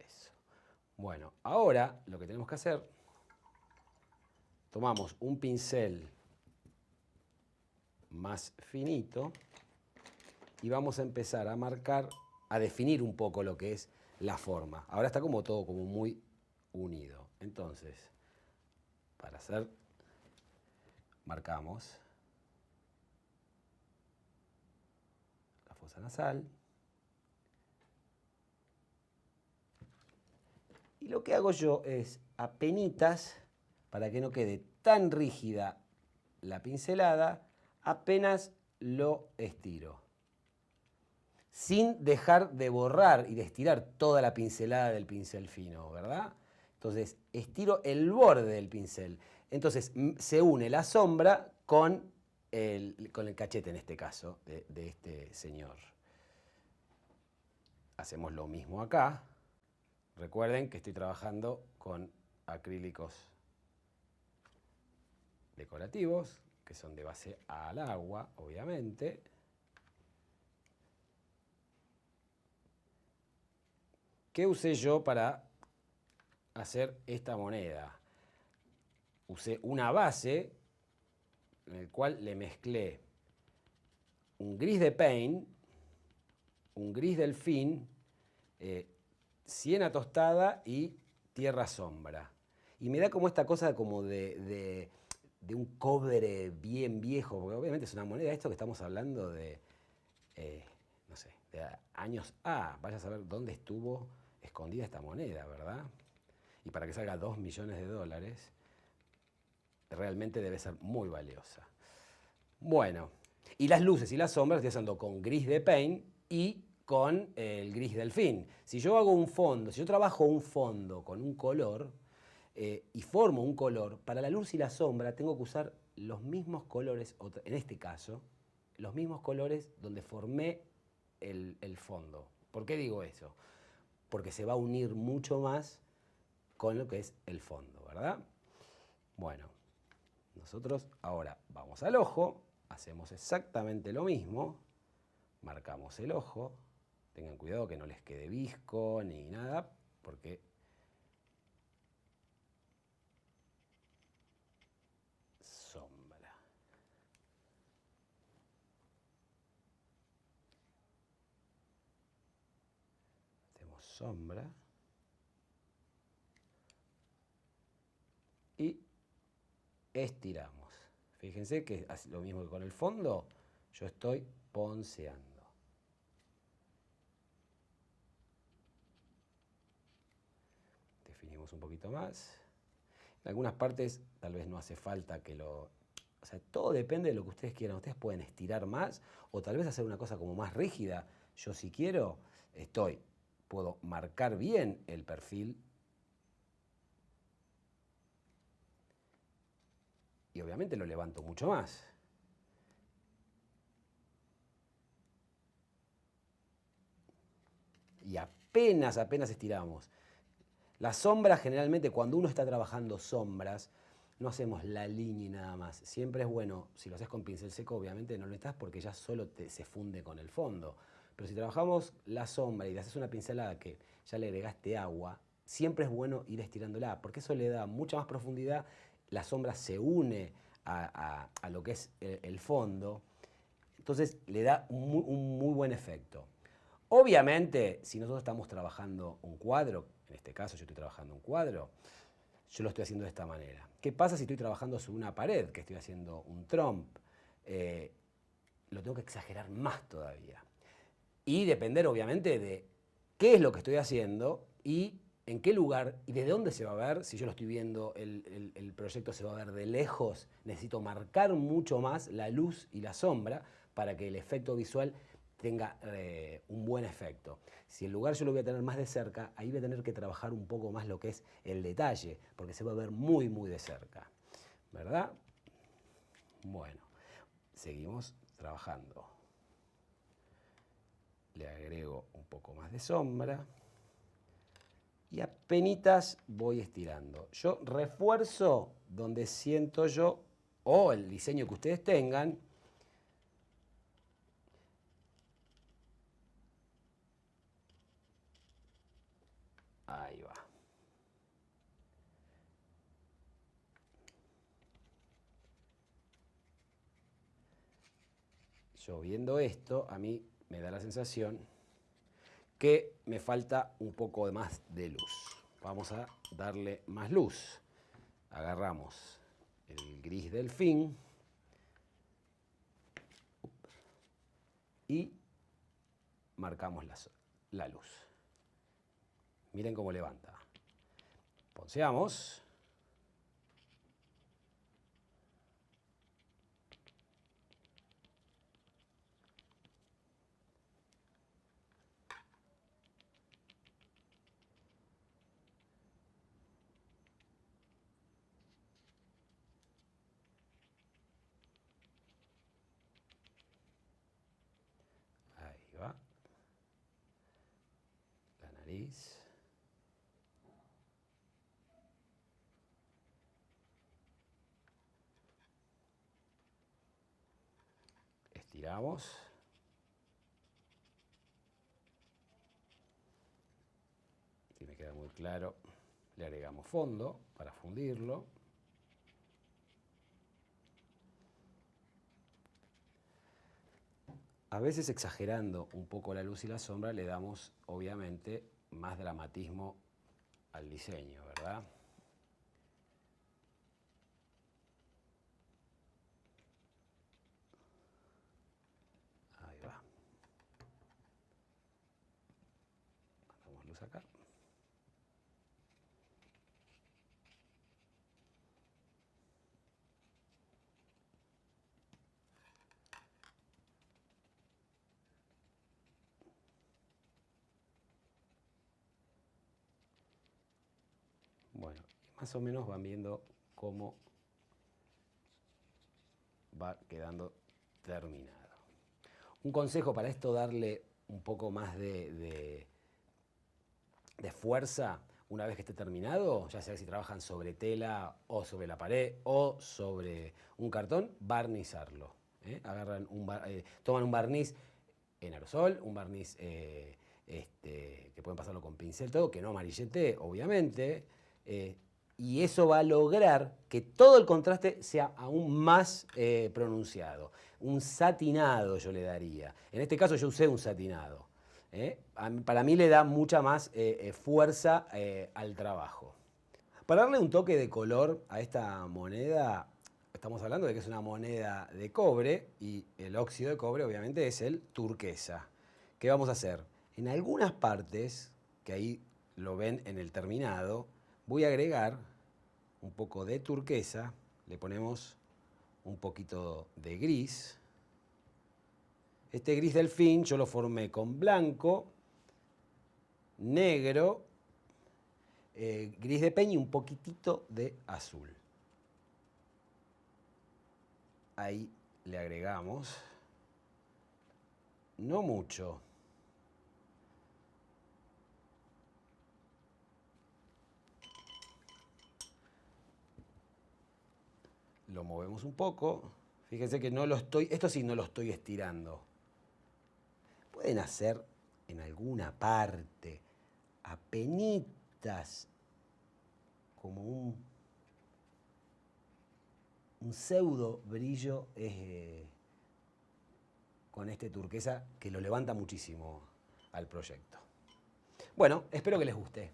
Eso. Bueno, ahora lo que tenemos que hacer, tomamos un pincel más finito y vamos a empezar a marcar, a definir un poco lo que es la forma. Ahora está como todo como muy unido. Entonces, para hacer, marcamos la fosa nasal. Y lo que hago yo es, apenitas, para que no quede tan rígida la pincelada, apenas lo estiro. Sin dejar de borrar y de estirar toda la pincelada del pincel fino, ¿verdad? Entonces, estiro el borde del pincel. Entonces, se une la sombra con el cachete, en este caso, de este señor. Hacemos lo mismo acá. Recuerden que estoy trabajando con acrílicos decorativos, que son de base al agua, obviamente. ¿Qué usé yo para hacer esta moneda? Usé una base en el cual le mezclé un gris de paint, un gris delfín, siena tostada y tierra sombra. Y me da como esta cosa como de un cobre bien viejo, porque obviamente es una moneda, esto que estamos hablando de, no sé, de años A. Vaya a saber dónde estuvo escondida esta moneda, ¿verdad? Y para que salga 2 millones de dólares, realmente debe ser muy valiosa. Bueno, y las luces y las sombras estoy haciendo con gris de paint y con el gris delfín. Si yo hago un fondo, si yo trabajo un fondo con un color y formo un color, para la luz y la sombra tengo que usar los mismos colores, en este caso, los mismos colores donde formé el fondo. ¿Por qué digo eso? Porque se va a unir mucho más con lo que es el fondo, ¿verdad? Bueno, nosotros ahora vamos al ojo, hacemos exactamente lo mismo, marcamos el ojo, tengan cuidado que no les quede visco ni nada, porque sombra. Hacemos sombra y estiramos. Fíjense que es lo mismo que con el fondo, yo estoy ponceando. Definimos un poquito más. En algunas partes tal vez no hace falta que lo... O sea, todo depende de lo que ustedes quieran. Ustedes pueden estirar más o tal vez hacer una cosa como más rígida. Yo si quiero, puedo marcar bien el perfil y obviamente lo levanto mucho más. Y apenas estiramos. Las sombras, generalmente, cuando uno está trabajando sombras, no hacemos la línea y nada más. Siempre es bueno, si lo haces con pincel seco, obviamente no lo necesitas porque ya solo se funde con el fondo. Pero si trabajamos la sombra y le haces una pincelada que ya le agregaste agua, siempre es bueno ir estirándola, porque eso le da mucha más profundidad, la sombra se une a lo que es el fondo, entonces le da un muy buen efecto. Obviamente, si nosotros estamos trabajando un cuadro, en este caso yo estoy trabajando un cuadro, yo lo estoy haciendo de esta manera. ¿Qué pasa si estoy trabajando sobre una pared, que estoy haciendo un trompe? Lo tengo que exagerar más todavía. Y depender, obviamente, de qué es lo que estoy haciendo y en qué lugar y desde dónde se va a ver. Si yo lo estoy viendo, el proyecto se va a ver de lejos, necesito marcar mucho más la luz y la sombra para que el efecto visual tenga un buen efecto. Si el lugar yo lo voy a tener más de cerca, ahí voy a tener que trabajar un poco más lo que es el detalle, porque se va a ver muy, muy de cerca, ¿verdad? Bueno, seguimos trabajando. Le agrego un poco más de sombra y apenitas voy estirando. Yo refuerzo donde siento yo, o el diseño que ustedes tengan. Ahí Yo viendo esto, a mí me da la sensación que me falta un poco de más de luz. Vamos a darle más luz. Agarramos el gris delfín y marcamos la luz. Miren cómo levanta. Ponceamos. Ahí va. La nariz. Estiramos. Si me queda muy claro, le agregamos fondo para fundirlo. A veces exagerando un poco la luz y la sombra le damos obviamente más dramatismo al diseño, ¿verdad? Ahí va. Mandamos luz acá. Bueno, más o menos van viendo cómo va quedando terminado. Un consejo para esto, darle un poco más de fuerza una vez que esté terminado, ya sea si trabajan sobre tela o sobre la pared o sobre un cartón, barnizarlo. Agarran toman un barniz en aerosol, un barniz que pueden pasarlo con pincel, todo, que no amarillete, obviamente, y eso va a lograr que todo el contraste sea aún más pronunciado. Un satinado yo le daría. En este caso yo usé un satinado. Para mí le da mucha más fuerza al trabajo. Para darle un toque de color a esta moneda, estamos hablando de que es una moneda de cobre y el óxido de cobre obviamente es el turquesa. ¿Qué vamos a hacer? En algunas partes, que ahí lo ven en el terminado, voy a agregar un poco de turquesa, le ponemos un poquito de gris. Este gris delfín yo lo formé con blanco, negro, gris de peña y un poquitito de azul. Ahí le agregamos, no mucho, lo movemos un poco. Fíjense que no lo estoy, esto sí no lo estoy estirando. Pueden hacer en alguna parte, apenitas, como un pseudo brillo con este turquesa que lo levanta muchísimo al proyecto. Bueno, espero que les guste.